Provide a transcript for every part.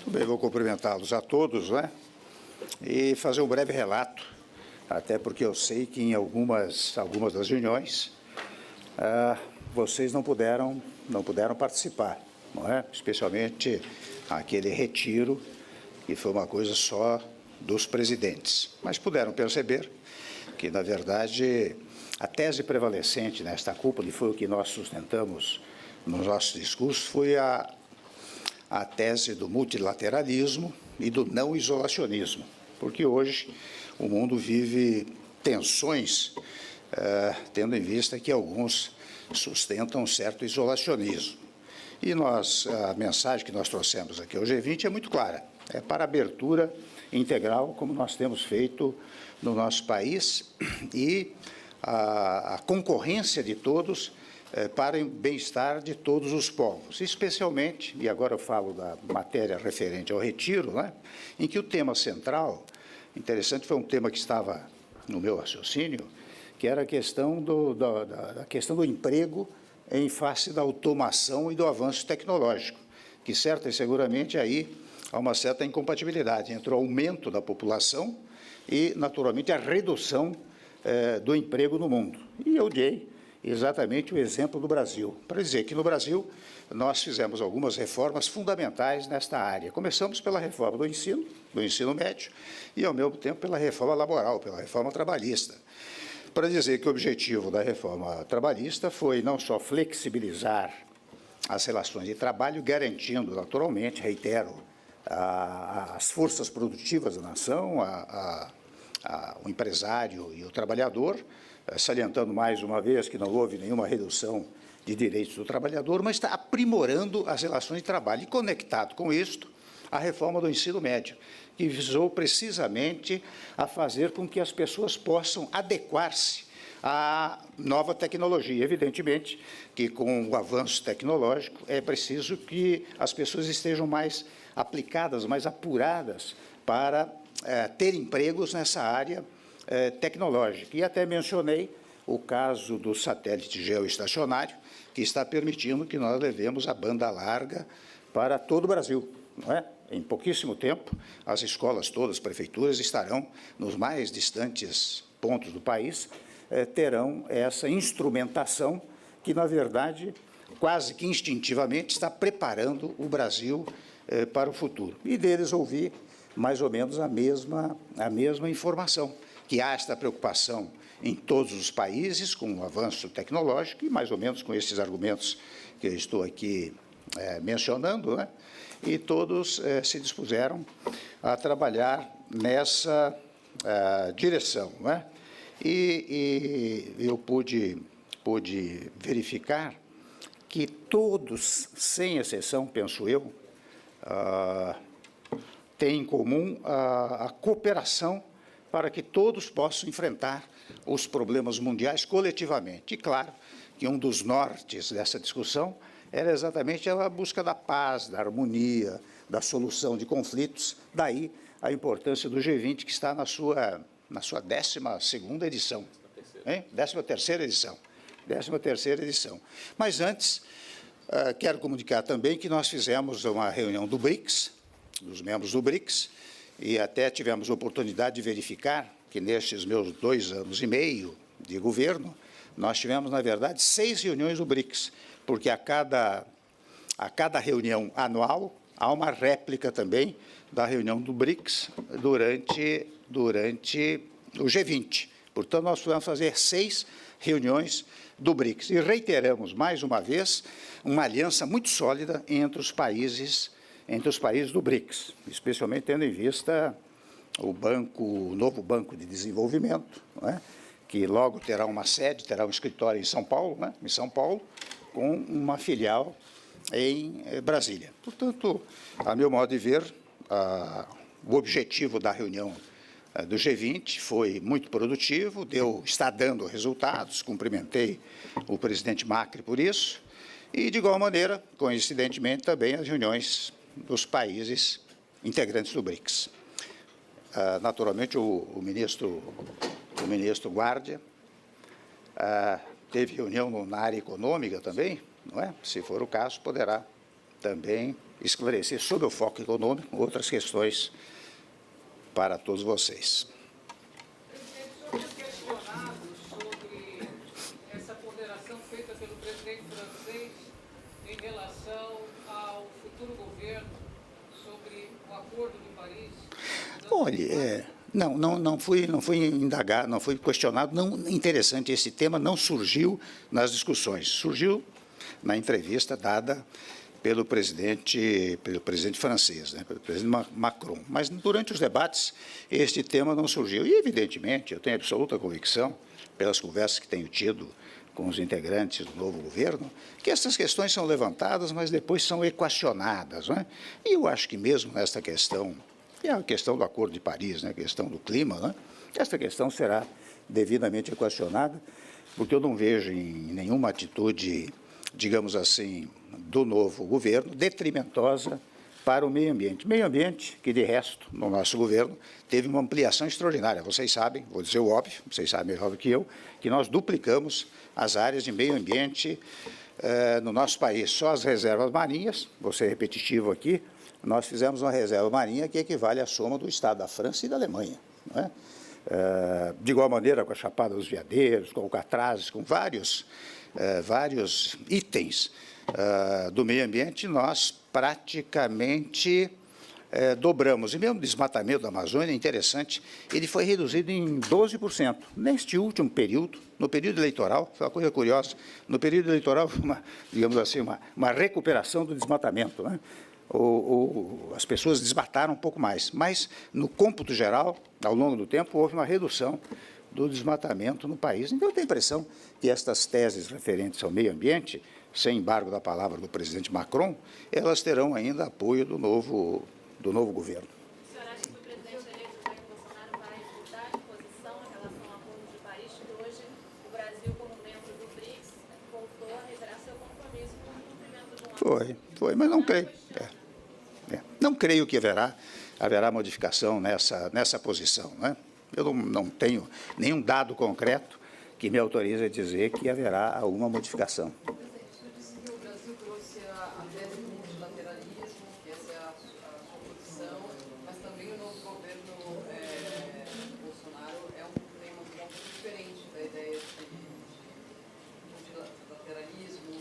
Tudo bem, vou cumprimentá-los a todos, né? E fazer um breve relato, até porque eu sei que em algumas das reuniões vocês não puderam participar, não é? Especialmente aquele retiro, que foi uma coisa só dos presidentes. Mas puderam perceber que, na verdade, a tese prevalecente nesta cúpula, e foi o que nós sustentamos nos nossos discursos, foi a tese do multilateralismo e do não isolacionismo, porque hoje o mundo vive tensões, tendo em vista que alguns sustentam um certo isolacionismo. E a mensagem que nós trouxemos aqui ao G20 é muito clara, é para abertura integral, como nós temos feito no nosso país, e a concorrência de todos para o bem-estar de todos os povos, especialmente, e agora eu falo da matéria referente ao retiro, né, em que o tema central, interessante, foi um tema que estava no meu raciocínio, que era a questão da questão do emprego em face da automação e do avanço tecnológico, que certa e seguramente aí há uma certa incompatibilidade entre o aumento da população e, naturalmente, a redução do emprego no mundo. E eu dei exatamente o exemplo do Brasil, para dizer que no Brasil nós fizemos algumas reformas fundamentais nesta área. Começamos pela reforma do ensino médio, e, ao mesmo tempo, pela reforma laboral, pela reforma trabalhista, para dizer que o objetivo da reforma trabalhista foi não só flexibilizar as relações de trabalho, garantindo, naturalmente, reitero, as forças produtivas da nação, o empresário e o trabalhador, salientando mais uma vez que não houve nenhuma redução de direitos do trabalhador, mas está aprimorando as relações de trabalho. E, conectado com isto, a reforma do ensino médio, que visou precisamente a fazer com que as pessoas possam adequar-se à nova tecnologia. Evidentemente que, com o avanço tecnológico, é preciso que as pessoas estejam mais aplicadas, mais apuradas para ter empregos nessa área tecnológica. E até mencionei o caso do satélite geoestacionário, que está permitindo que nós levemos a banda larga para todo o Brasil, não é? Em pouquíssimo tempo, as escolas todas, as prefeituras, estarão nos mais distantes pontos do país, terão essa instrumentação que, na verdade, quase que instintivamente está preparando o Brasil para o futuro. E deles ouvi mais ou menos a mesma informação, que há esta preocupação em todos os países com o avanço tecnológico, e mais ou menos com esses argumentos que eu estou aqui mencionando, né? E todos se dispuseram a trabalhar nessa direção, né? E eu pude verificar que todos, sem exceção, penso eu, têm em comum a cooperação para que todos possam enfrentar os problemas mundiais coletivamente. E, claro, que um dos nortes dessa discussão era exatamente a busca da paz, da harmonia, da solução de conflitos, daí a importância do G20, que está na sua 12ª edição, hein? 13ª edição. 13ª edição. Mas antes, quero comunicar também que nós fizemos uma reunião do BRICS, dos membros do BRICS, e até tivemos a oportunidade de verificar que, nestes meus 2 anos e meio de governo, nós tivemos, na verdade, 6 reuniões do BRICS, porque a cada reunião anual há uma réplica também da reunião do BRICS durante o G20. Portanto, nós podemos fazer 6 reuniões do BRICS. E reiteramos, mais uma vez, uma aliança muito sólida entre os países do BRICS, especialmente tendo em vista o novo Banco de Desenvolvimento, não é? Que logo terá uma sede, terá um escritório em São Paulo, né? Em São Paulo, com uma filial em Brasília. Portanto, a meu modo de ver, o objetivo da reunião do G20 foi muito produtivo, está dando resultados, cumprimentei o presidente Macri por isso, e, de igual maneira, coincidentemente, também as reuniões dos países integrantes do BRICS. Naturalmente, o ministro Guardia teve reunião na área econômica também, não é? Se for o caso, poderá também esclarecer sobre o foco econômico outras questões para todos vocês. Presidente, o senhor foi questionado sobre essa ponderação feita pelo presidente francês em relação ao futuro governo sobre o Acordo de Paris? Olha, não fui indagar, não fui questionado. Não, interessante, esse tema não surgiu nas discussões, surgiu na entrevista dada pelo presidente francês, né, pelo presidente Macron. Mas, durante os debates, este tema não surgiu. E, evidentemente, eu tenho absoluta convicção, pelas conversas que tenho tido com os integrantes do novo governo, que essas questões são levantadas, mas depois são equacionadas, não é? E eu acho que mesmo nesta questão, que é a questão do Acordo de Paris, né, a questão do clima, né, esta questão será devidamente equacionada, porque eu não vejo em nenhuma atitude, digamos assim, do novo governo, detrimentosa para o meio ambiente. Meio ambiente que, de resto, no nosso governo, teve uma ampliação extraordinária. Vocês sabem, vou dizer o óbvio, vocês sabem melhor do que eu, que nós duplicamos as áreas de meio ambiente no nosso país. Só as reservas marinhas, vou ser repetitivo aqui, nós fizemos uma reserva marinha que equivale à soma do Estado da França e da Alemanha, não é? De igual maneira com a Chapada dos Veadeiros, com Alcatrazes, com vários itens do meio ambiente, nós praticamente dobramos. E mesmo o desmatamento da Amazônia, é interessante, ele foi reduzido em 12%. Neste último período, no período eleitoral, foi uma coisa curiosa, no período eleitoral, digamos assim, uma recuperação do desmatamento, né? As pessoas desmataram um pouco mais, mas, no cômputo geral, ao longo do tempo, houve uma redução do desmatamento no país. Então, eu tenho a impressão que estas teses referentes ao meio ambiente, sem embargo da palavra do presidente Macron, elas terão ainda apoio do novo governo. O senhor acha que o presidente eleito Jair Bolsonaro vai mudar de posição em relação ao Acordo de Paris, que hoje o Brasil, como membro do BRICS, voltou a reiterar seu compromisso com o cumprimento de um acordo? Foi, mas não creio. Não creio que haverá modificação nessa posição, né? Eu não tenho nenhum dado concreto que me autorize a dizer que haverá alguma modificação. Presidente, o senhor disse que o Brasil trouxe a tese do multilateralismo, que essa é a sua posição, mas também o novo governo Bolsonaro tem um ponto diferente da ideia de multilateralismo,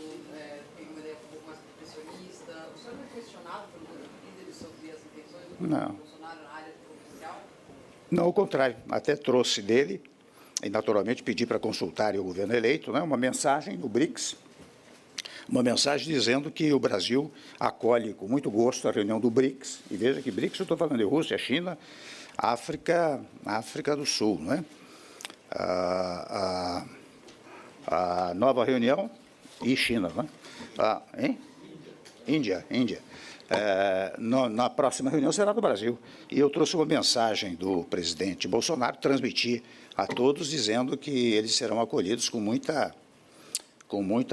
tem uma ideia um pouco mais protecionista. O senhor foi questionado pelo líder sobre as intenções do governo Bolsonaro na área comercial? Não, ao contrário, até trouxe dele, e naturalmente pedi para consultarem o governo eleito, né, uma mensagem no BRICS, uma mensagem dizendo que o Brasil acolhe com muito gosto a reunião do BRICS, e veja que BRICS, eu estou falando de Rússia, China, África do Sul, né? A nova reunião e China, né? Índia. Na próxima reunião será do Brasil. E eu trouxe uma mensagem do presidente Bolsonaro, transmiti a todos, dizendo que eles serão acolhidos com muita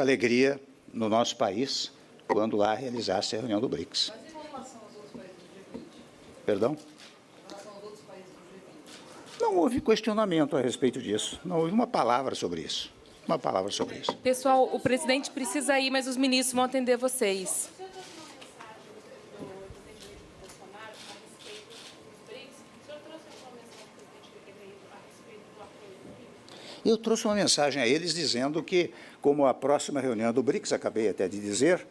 alegria no nosso país, quando lá realizar-se a reunião do BRICS. Mas em relação aos outros países do G20? Perdão? Em relação aos outros países do G20? Não houve questionamento a respeito disso. Não houve uma palavra sobre isso. Pessoal, o presidente precisa ir, mas os ministros vão atender vocês. Eu trouxe uma mensagem a eles dizendo que, como a próxima reunião do BRICS, acabei até de dizer,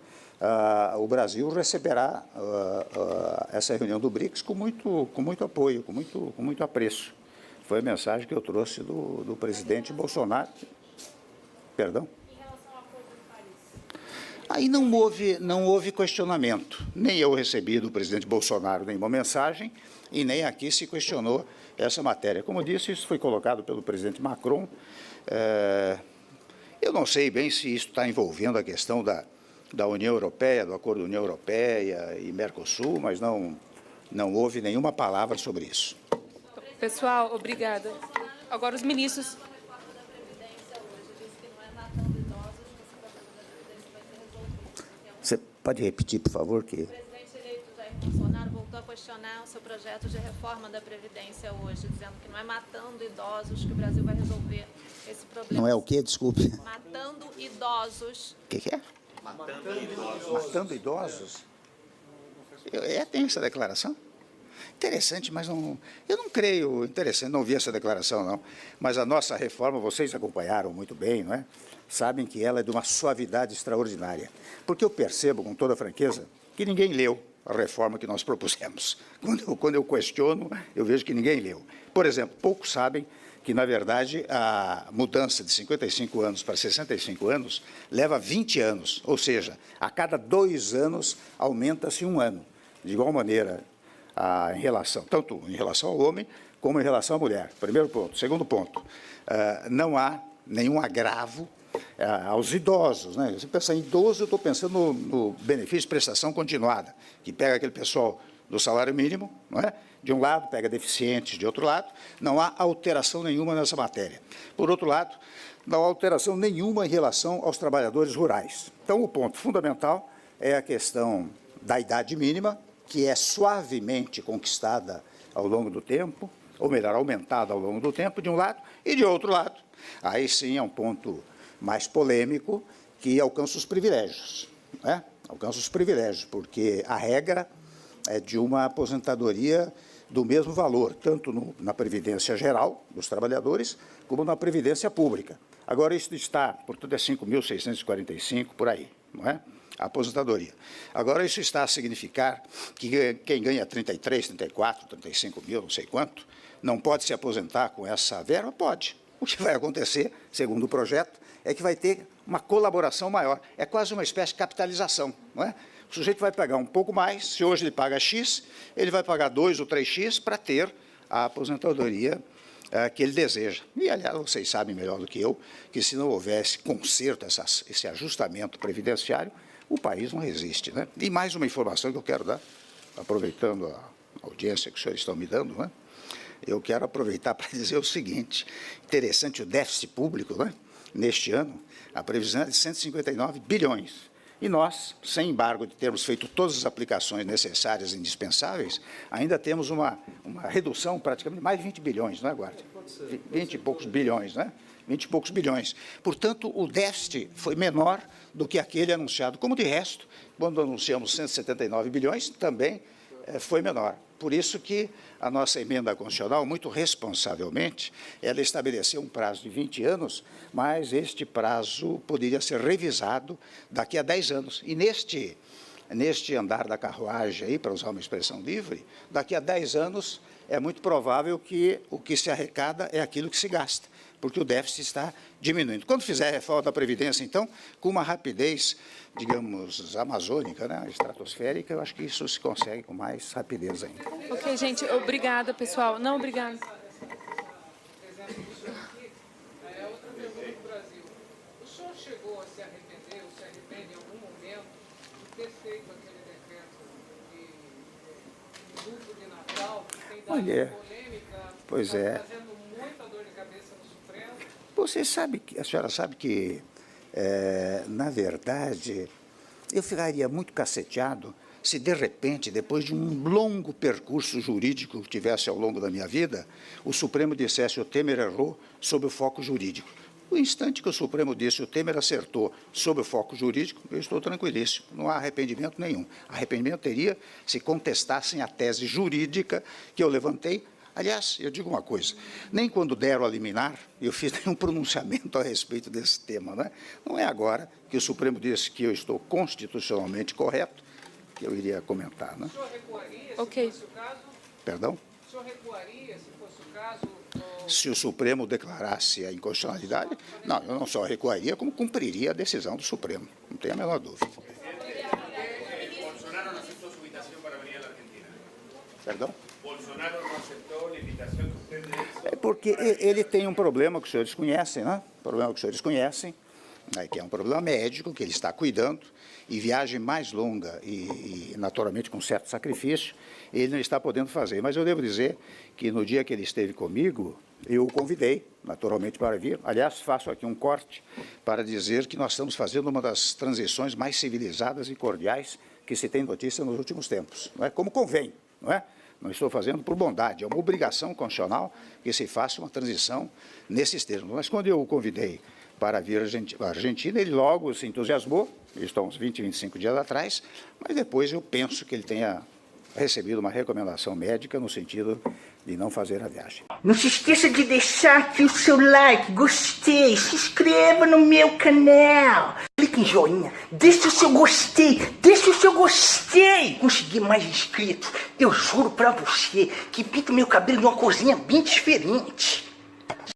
o Brasil receberá essa reunião do BRICS com muito apoio, com muito apreço. Foi a mensagem que eu trouxe do presidente Bolsonaro. Perdão? Em relação ao Acordo de Paris? Aí não houve questionamento. Nem eu recebi do presidente Bolsonaro nenhuma mensagem e nem aqui se questionou essa matéria. Como eu disse, isso foi colocado pelo presidente Macron. Eu não sei bem se isso está envolvendo a questão da União Europeia, do Acordo da União Europeia e Mercosul, mas não houve nenhuma palavra sobre isso. Pessoal, obrigada. Agora os ministros. Você pode repetir, por favor? O presidente eleito Jair Bolsonaro voltou a questionar o seu projeto de reforma da Previdência hoje, dizendo que não é matando idosos que o Brasil vai resolver esse problema. Não é o quê? Desculpe. Matando idosos. O que é? Matando idosos? Tem essa declaração? Interessante, mas não, eu não creio, interessante, não vi essa declaração, não. Mas a nossa reforma, vocês acompanharam muito bem, não é? Sabem que ela é de uma suavidade extraordinária. Porque eu percebo, com toda franqueza, que ninguém leu a reforma que nós propusemos. Quando eu questiono, eu vejo que ninguém leu. Por exemplo, poucos sabem que, na verdade, a mudança de 55 anos para 65 anos leva 20 anos, ou seja, a cada 2 anos aumenta-se 1 ano. De igual maneira, tanto em relação ao homem como em relação à mulher. Primeiro ponto. Segundo ponto, não há nenhum agravo aos idosos, né? Se pensar em idoso, eu estou pensando no benefício de prestação continuada, que pega aquele pessoal do salário mínimo, não é? De um lado, pega deficientes, de outro lado, não há alteração nenhuma nessa matéria. Por outro lado, não há alteração nenhuma em relação aos trabalhadores rurais. Então, o ponto fundamental é a questão da idade mínima, que é suavemente conquistada ao longo do tempo, ou melhor, aumentada ao longo do tempo, de um lado, e de outro lado, aí sim é um ponto mais polêmico, que alcança os privilégios, né? Alcança os privilégios, porque a regra é de uma aposentadoria do mesmo valor, tanto na Previdência Geral dos trabalhadores, como na Previdência Pública. Agora, isso está, portanto, é 5.645, por aí, não é? A aposentadoria. Agora, isso está a significar que quem ganha 33, 34, 35 mil, não sei quanto, não pode se aposentar com essa verba? Pode. O que vai acontecer, segundo o projeto, é que vai ter uma colaboração maior. É quase uma espécie de capitalização, não é? O sujeito vai pagar um pouco mais, se hoje ele paga X, ele vai pagar 2 ou 3X para ter a aposentadoria que ele deseja. E, aliás, vocês sabem melhor do que eu, que se não houvesse conserto, esse ajustamento previdenciário, o país não resiste, né? E mais uma informação que eu quero dar, aproveitando a audiência que os senhores estão me dando, né? Eu quero aproveitar para dizer o seguinte: interessante o déficit público, né? Neste ano, a previsão é de 159 bilhões. E nós, sem embargo de termos feito todas as aplicações necessárias e indispensáveis, ainda temos uma redução praticamente de mais de 20 bilhões, não é, Guarda? 20 e poucos bilhões, né? 20 e poucos bilhões. Portanto, o déficit foi menor do que aquele anunciado. Como de resto, quando anunciamos 179 bilhões, também foi menor. Por isso que a nossa emenda constitucional, muito responsavelmente, ela estabeleceu um prazo de 20 anos, mas este prazo poderia ser revisado daqui a 10 anos. E neste andar da carruagem, aí, para usar uma expressão livre, daqui a 10 anos é muito provável que o que se arrecada é aquilo que se gasta, porque o déficit está diminuindo. Quando fizer a reforma da Previdência, então, com uma rapidez, digamos, amazônica, né, estratosférica, eu acho que isso se consegue com mais rapidez ainda. Ok, gente, obrigada, pessoal. Não, obrigada. Exemplo do senhor aqui, outra pergunta do Brasil. O senhor chegou a se arrepender, ou se arrepende em algum momento, de ter feito aquele decreto de luto de Natal, que tem dado polêmica, pois é. Trazendo muita dor de cabeça no Supremo? Você sabe, a senhora sabe que, na verdade, eu ficaria muito caceteado se, de repente, depois de um longo percurso jurídico que tivesse ao longo da minha vida, o Supremo dissesse: o Temer errou sob o foco jurídico. No instante que o Supremo disse: o Temer acertou sob o foco jurídico, eu estou tranquilíssimo, não há arrependimento nenhum. Arrependimento teria se contestassem a tese jurídica que eu levantei. Aliás, eu digo uma coisa: nem quando deram a liminar, eu fiz nenhum pronunciamento a respeito desse tema, né? Não é agora que o Supremo disse que eu estou constitucionalmente correto que eu iria comentar, né? O senhor recuaria, Ok. se fosse o caso? Perdão? O senhor recuaria, se fosse o caso? Se o Supremo declarasse a inconstitucionalidade, não, eu não só recuaria, como cumpriria a decisão do Supremo, não tenho a menor dúvida. Bolsonaro no aceptó su invitación para venir a la Argentina. Perdão? Bolsonaro no aceptó la invitación que usted le hizo. É porque ele tem um problema que os senhores conhecem, né? Problema que os senhores conhecem, né? Que é um problema médico, que ele está cuidando, e viagem mais longa e naturalmente, com certo sacrifício, ele não está podendo fazer. Mas eu devo dizer que, no dia que ele esteve comigo, eu o convidei, naturalmente, para vir. Aliás, faço aqui um corte para dizer que nós estamos fazendo uma das transições mais civilizadas e cordiais que se tem notícia nos últimos tempos, não é? Como convém, não é? Não estou fazendo por bondade, é uma obrigação constitucional que se faça uma transição nesses termos. Mas quando eu o convidei para vir à Argentina, ele logo se entusiasmou, Isso há uns 20, 25 dias atrás, mas depois eu penso que ele tenha recebido uma recomendação médica no sentido de não fazer a viagem. Não se esqueça de deixar aqui o seu like, gostei, se inscreva no meu canal, clique em joinha, deixe o seu gostei, consegui mais inscritos, eu juro pra você que pinto meu cabelo de uma corzinha bem diferente.